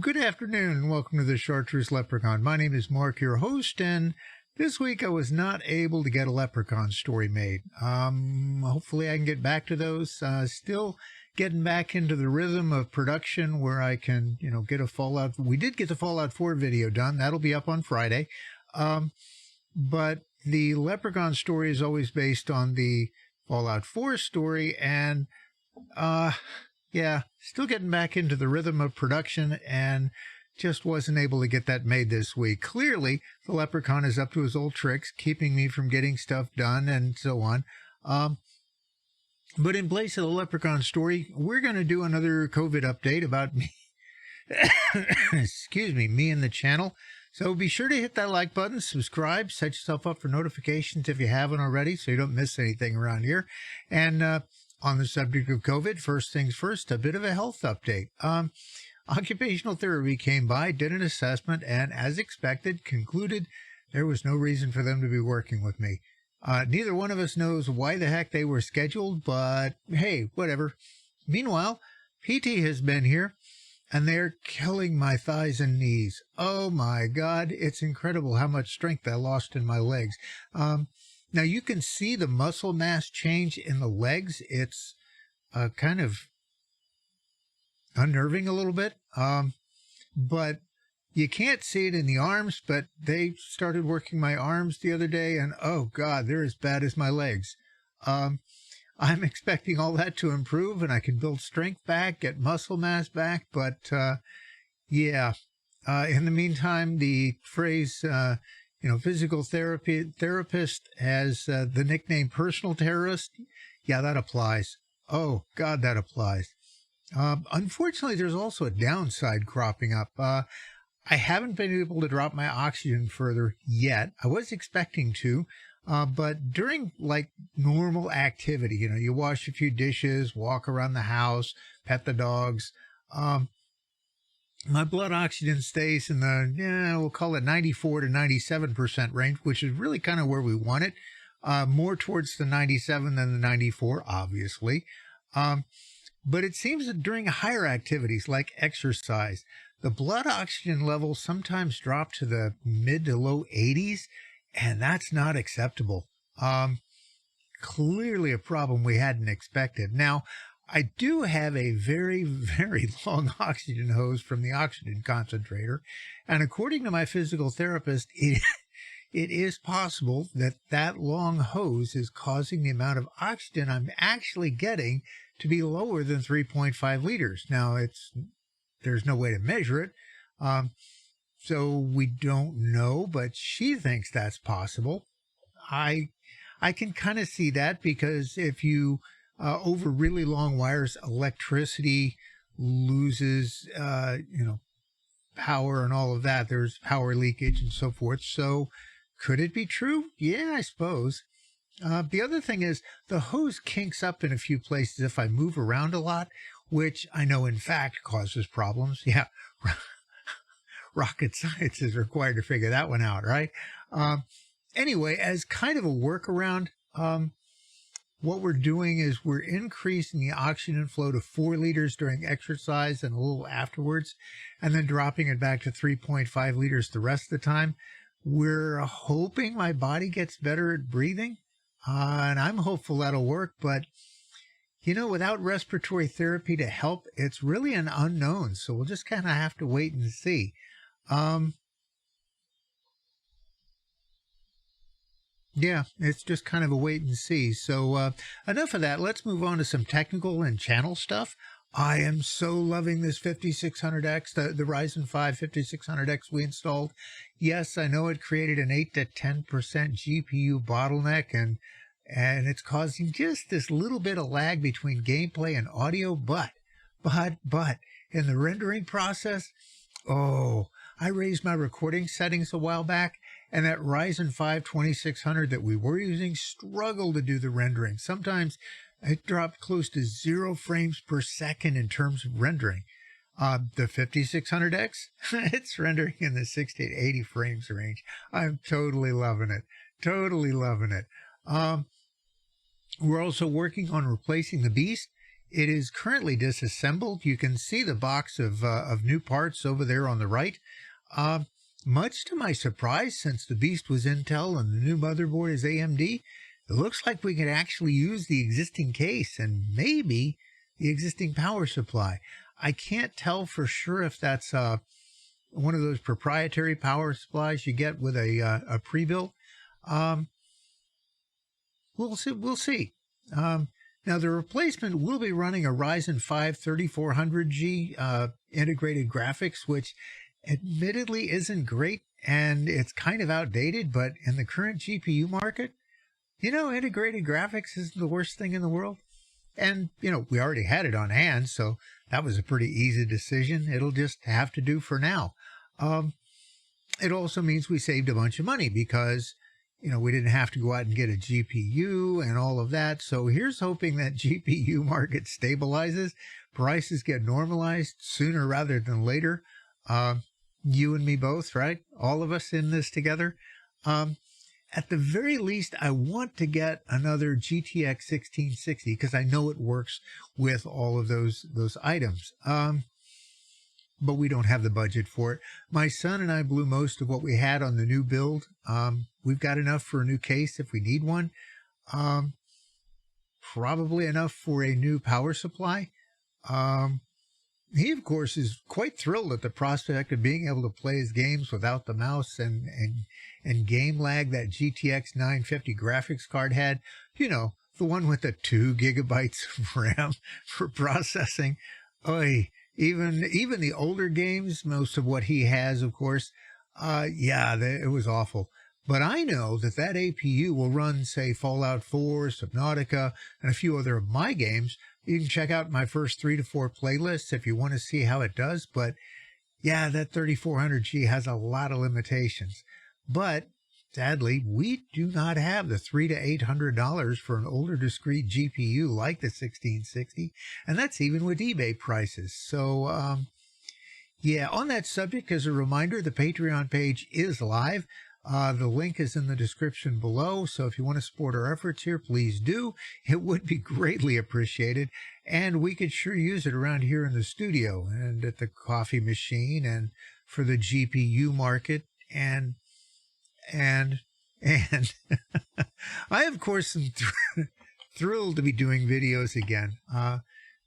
Well, good afternoon and welcome to the Chartreuse Leprechaun. My name is Mark, your host, and this week I was not able to get a Leprechaun story made. Hopefully I can get back to those. Still getting back into the rhythm of production where I can, get a Fallout. We did get the Fallout 4 video done. That'll be up on Friday. But the Leprechaun story is always based on the Fallout 4 story, and still getting back into the rhythm of production and just wasn't able to get that made this week. Clearly, the Leprechaun is up to his old tricks, keeping me from getting stuff done and so on. But in place of the Leprechaun story, we're going to do another COVID update about me. Excuse me, me and the channel. So be sure to hit that like button, subscribe, set yourself up for notifications if you haven't already so you don't miss anything around here. And on the subject of COVID, first things first, a bit of a health update. Occupational therapy came by, did an assessment, and as expected, concluded there was no reason for them to be working with me. Neither one of us knows why the heck they were scheduled, but hey, whatever. Meanwhile, PT has been here, and they're killing my thighs and knees. Oh my God, it's incredible how much strength I lost in my legs. Now you can see the muscle mass change in the legs. It's kind of unnerving a little bit, but you can't see it in the arms, but they started working my arms the other day, and oh God, they're as bad as my legs. I'm expecting all that to improve, and I can build strength back, get muscle mass back, but in the meantime, the phrase, physical therapist has the nickname personal terrorist. Yeah, that applies. Oh God, that applies. Unfortunately, there's also a downside cropping up. I haven't been able to drop my oxygen further yet. I was expecting to, but during like normal activity, you wash a few dishes, walk around the house, pet the dogs, my blood oxygen stays in the, we'll call it 94 to 97% range, which is really kind of where we want it. More towards the 97 than the 94, obviously. But it seems that during higher activities like exercise, the blood oxygen levels sometimes drop to the mid to low 80s, and that's not acceptable. Clearly a problem we hadn't expected. Now, I do have a very, very long oxygen hose from the oxygen concentrator, and according to my physical therapist, it is possible that that long hose is causing the amount of oxygen I'm actually getting to be lower than 3.5 liters. Now, there's no way to measure it, so we don't know, but she thinks that's possible. I can kind of see that because if you over really long wires, electricity loses, power and all of that. There's power leakage and so forth. So could it be true? Yeah, I suppose. The other thing is the hose kinks up in a few places if I move around a lot, which I know in fact causes problems. Yeah, rocket science is required to figure that one out, right? Anyway, as kind of a workaround, what we're doing is we're increasing the oxygen flow to 4 liters during exercise and a little afterwards, and then dropping it back to 3.5 liters the rest of the time. We're hoping my body gets better at breathing, and I'm hopeful that'll work. But, without respiratory therapy to help, it's really an unknown. So we'll just kind of have to wait and see. Yeah, it's just kind of a wait and see. So enough of that. Let's move on to some technical and channel stuff. I am so loving this 5600X, the Ryzen 5 5600X we installed. Yes, I know it created an 8 to 10% GPU bottleneck, and it's causing just this little bit of lag between gameplay and audio, but in the rendering process, I raised my recording settings a while back, and that Ryzen 5 2600 that we were using struggled to do the rendering. Sometimes it dropped close to 0 frames per second in terms of rendering. The 5600X, it's rendering in the 60 to 80 frames range. I'm totally loving it. Totally loving it. We're also working on replacing the beast. It is currently disassembled. You can see the box of new parts over there on the right. Much to my surprise, since the beast was Intel and the new motherboard is AMD, it looks like we can actually use the existing case and maybe the existing power supply. I can't tell for sure if that's one of those proprietary power supplies you get with a pre-built. We'll see. We'll see. Now, the replacement will be running a Ryzen 5 3400G integrated graphics, which admittedly isn't great, and it's kind of outdated, but in the current GPU market, integrated graphics isn't the worst thing in the world. And, we already had it on hand, so that was a pretty easy decision. It'll just have to do for now. It also means we saved a bunch of money because, we didn't have to go out and get a GPU and all of that. So here's hoping that GPU market stabilizes, prices get normalized sooner rather than later. You and me both, right? All of us in this together. At the very least, I want to get another GTX 1660 because I know it works with all of those items. But we don't have the budget for it. My son and I blew most of what we had on the new build. We've got enough for a new case if we need one. Probably enough for a new power supply. He, of course, is quite thrilled at the prospect of being able to play his games without the mouse and game lag that GTX 950 graphics card had. The one with the 2 gigabytes of RAM for processing. Oy. Even the older games, most of what he has, of course, it was awful. But I know that APU will run, say, Fallout 4, Subnautica, and a few other of my games. You can check out my first 3 to 4 playlists if you want to see how it does. But yeah, that 3400G has a lot of limitations. But sadly, we do not have the $300 to $800 for an older discrete GPU like the 1660, and that's even with eBay prices. So, on that subject, as a reminder, the Patreon page is live. The link is in the description below, so if you want to support our efforts here, please do. It would be greatly appreciated, and we could sure use it around here in the studio and at the coffee machine and for the GPU market and I, of course, am thrilled to be doing videos again.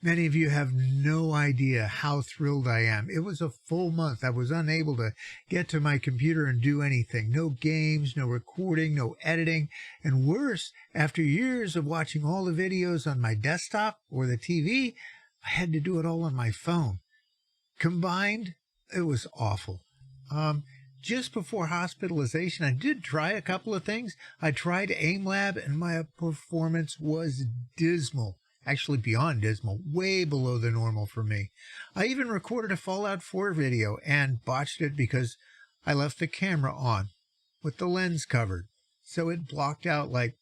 Many of you have no idea how thrilled I am. It was a full month. I was unable to get to my computer and do anything. No games, no recording, no editing. And worse, after years of watching all the videos on my desktop or the TV, I had to do it all on my phone. Combined, it was awful. Just before hospitalization, I did try a couple of things. I tried AimLab, and my performance was dismal. Actually, beyond dismal, way below the normal for me. I even recorded a Fallout 4 video and botched it because I left the camera on with the lens covered. So it blocked out like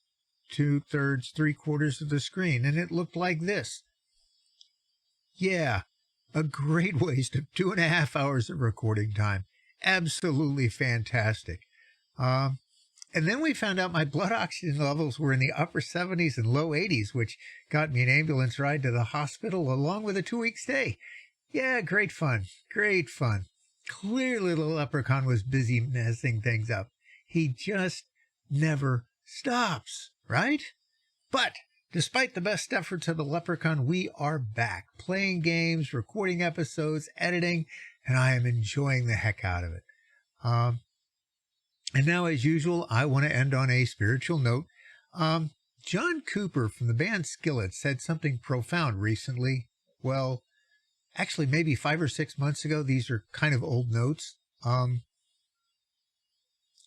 2/3, 3/4 of the screen, and it looked like this. Yeah, a great waste of 2.5 hours of recording time. Absolutely fantastic. And then we found out my blood oxygen levels were in the upper 70s and low 80s, which got me an ambulance ride to the hospital along with a 2-week stay. Yeah, great fun. Great fun. Clearly the Leprechaun was busy messing things up. He just never stops, right? But despite the best efforts of the Leprechaun, we are back playing games, recording episodes, editing, and I am enjoying the heck out of it. And now, as usual, I want to end on a spiritual note. John Cooper from the band Skillet said something profound recently. Well, actually, maybe 5 or 6 months ago. These are kind of old notes.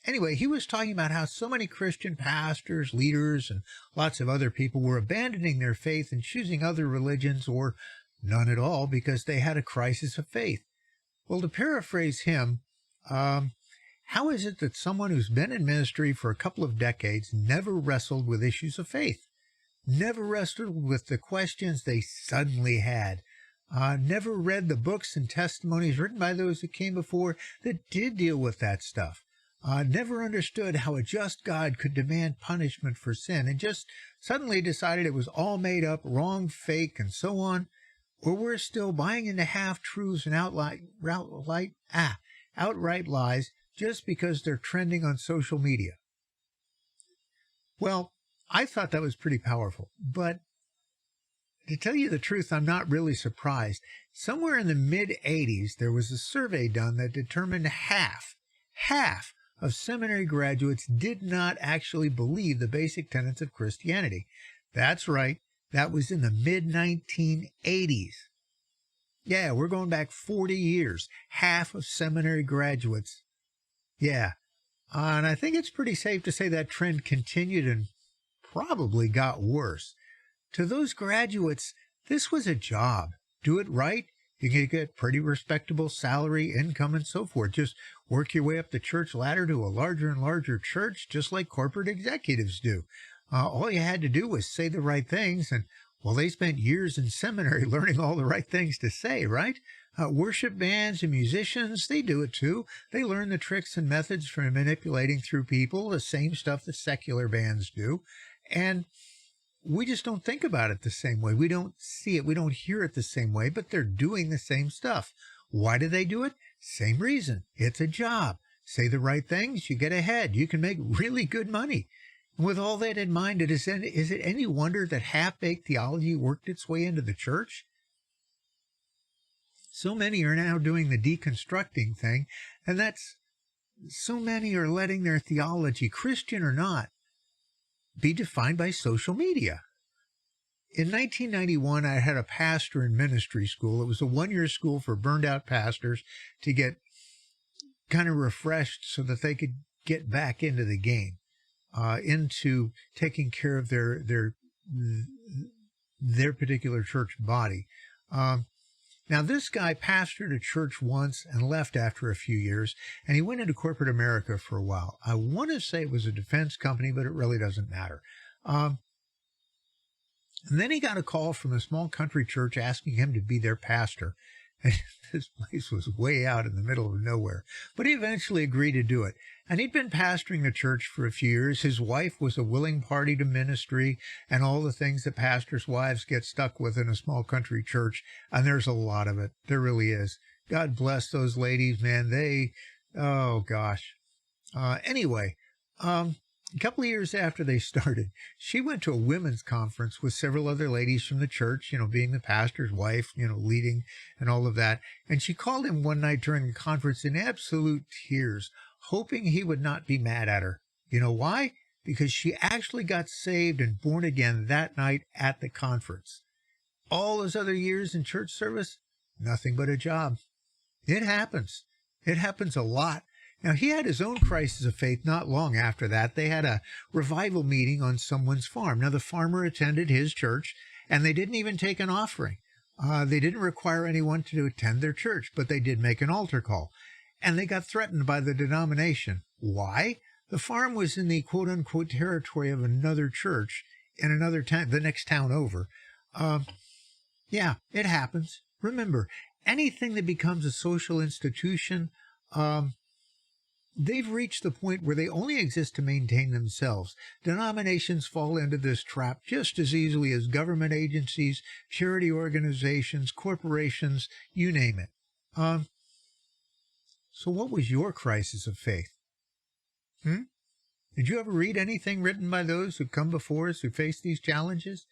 Anyway, he was talking about how so many Christian pastors, leaders, and lots of other people were abandoning their faith and choosing other religions or none at all because they had a crisis of faith. Well, to paraphrase him, how is it that someone who's been in ministry for a couple of decades never wrestled with issues of faith, never wrestled with the questions they suddenly had, never read the books and testimonies written by those that came before that did deal with that stuff? never understood how a just God could demand punishment for sin, and just suddenly decided it was all made up, wrong, fake, and so on. Or we're still buying into half-truths and outright lies just because they're trending on social media. Well, I thought that was pretty powerful, but to tell you the truth, I'm not really surprised. Somewhere in the mid-'80s, there was a survey done that determined half of seminary graduates did not actually believe the basic tenets of Christianity. That's right. That was in the mid-1980s. Yeah, we're going back 40 years. Half of seminary graduates. Yeah. And I think it's pretty safe to say that trend continued and probably got worse. To those graduates, this was a job. Do it right, you can get pretty respectable salary, income, and so forth. Just work your way up the church ladder to a larger and larger church, just like corporate executives do. All you had to do was say the right things, and, well, they spent years in seminary learning all the right things to say, right? Worship bands and musicians, they do it too. They learn the tricks and methods for manipulating through people, the same stuff that secular bands do. And we just don't think about it the same way. We don't see it. We don't hear it the same way, but they're doing the same stuff. Why do they do it? Same reason. It's a job. Say the right things, you get ahead. You can make really good money. And with all that in mind, is it any wonder that half-baked theology worked its way into the church? So many are now doing the deconstructing thing, and so many are letting their theology, Christian or not, be defined by social media. In 1991, I had a pastor in ministry school. It was a one-year school for burned-out pastors to get kind of refreshed so that they could get back into the game, into taking care of their particular church body. Now, this guy pastored a church once and left after a few years, and he went into corporate America for a while. I want to say it was a defense company, but it really doesn't matter. And then he got a call from a small country church asking him to be their pastor. And this place was way out in the middle of nowhere. But he eventually agreed to do it. And he'd been pastoring the church for a few years. His wife was a willing party to ministry and all the things that pastors' wives get stuck with in a small country church. And there's a lot of it. There really is. God bless those ladies, man. Oh, gosh. Anyway, a couple of years after they started, she went to a women's conference with several other ladies from the church, being the pastor's wife, leading and all of that. And she called him one night during the conference in absolute tears, hoping he would not be mad at her. You know why? Because she actually got saved and born again that night at the conference. All those other years in church service, nothing but a job. It happens. It happens a lot. Now, he had his own crisis of faith not long after that. They had a revival meeting on someone's farm. Now, the farmer attended his church, and they didn't even take an offering. They didn't require anyone to attend their church, but they did make an altar call. And they got threatened by the denomination. Why? The farm was in the quote-unquote territory of another church in another town, the next town over. Yeah, it happens. Remember, anything that becomes a social institution, they've reached the point where they only exist to maintain themselves. Denominations fall into this trap just as easily as government agencies, charity organizations, corporations, you name it. So what was your crisis of faith? Did you ever read anything written by those who come before us who face these challenges?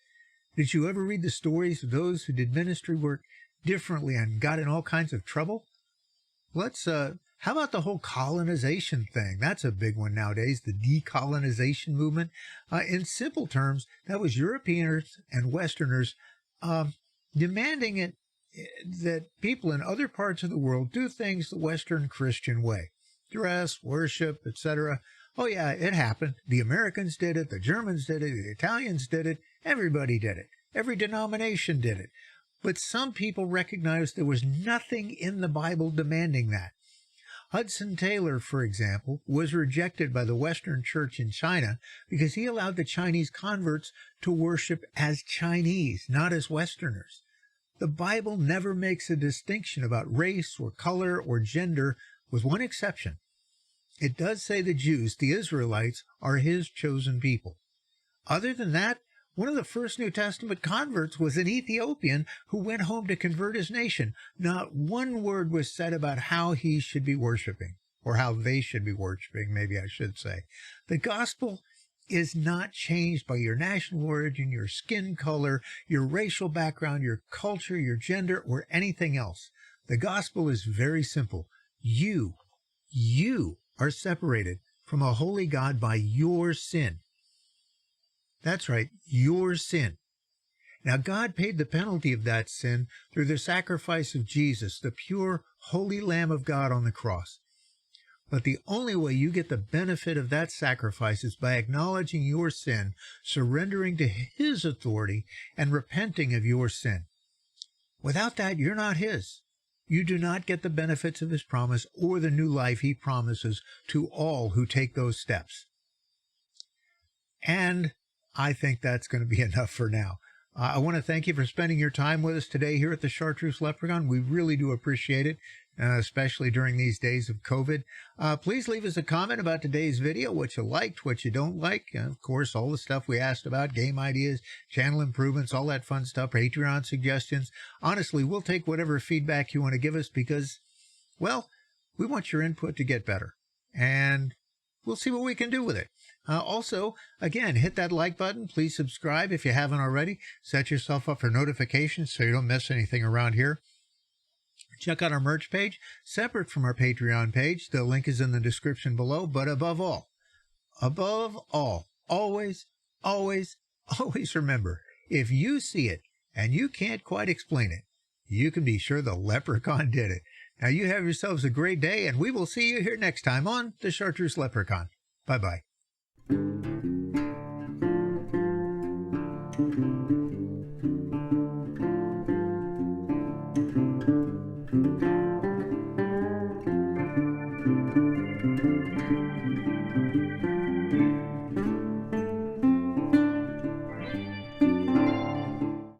Did you ever read the stories of those who did ministry work differently and got in all kinds of trouble? How about the whole colonization thing? That's a big one nowadays, the decolonization movement. In simple terms, that was Europeans and Westerners demanding that people in other parts of the world do things the Western Christian way. Dress, worship, etc. Oh yeah, it happened. The Americans did it, the Germans did it, the Italians did it, everybody did it. Every denomination did it. But some people recognized there was nothing in the Bible demanding that. Hudson Taylor, for example, was rejected by the Western Church in China because he allowed the Chinese converts to worship as Chinese, not as Westerners. The Bible never makes a distinction about race or color or gender, with one exception. it does say the Jews, the Israelites, are his chosen people. Other than that, one of the first New Testament converts was an Ethiopian who went home to convert his nation. Not one word was said about how he should be worshiping, or how they should be worshiping, maybe I should say. The gospel is not changed by your national origin, your skin color, your racial background, your culture, your gender, or anything else. The gospel is very simple. You are separated from a holy God by your sin. That's right, your sin. Now, God paid the penalty of that sin through the sacrifice of Jesus, the pure, holy Lamb of God on the cross. But the only way you get the benefit of that sacrifice is by acknowledging your sin, surrendering to his authority, and repenting of your sin. Without that, you're not his. You do not get the benefits of his promise or the new life he promises to all who take those steps. And I think that's going to be enough for now. I want to thank you for spending your time with us today here at the Chartreuse Leprechaun. We really do appreciate it, especially during these days of COVID. Please leave us a comment about today's video, what you liked, what you don't like. Of course, all the stuff we asked about, game ideas, channel improvements, all that fun stuff, Patreon suggestions. Honestly, we'll take whatever feedback you want to give us because, well, we want your input to get better. And we'll see what we can do with it. Also, again, hit that like button. Please subscribe if you haven't already. Set yourself up for notifications so you don't miss anything around here. Check out our merch page, separate from our Patreon page. The link is in the description below. But above all, always, always, always remember, if you see it and you can't quite explain it, you can be sure the Leprechaun did it. Now, you have yourselves a great day, and we will see you here next time on the Chartreuse Leprechaun. Bye-bye.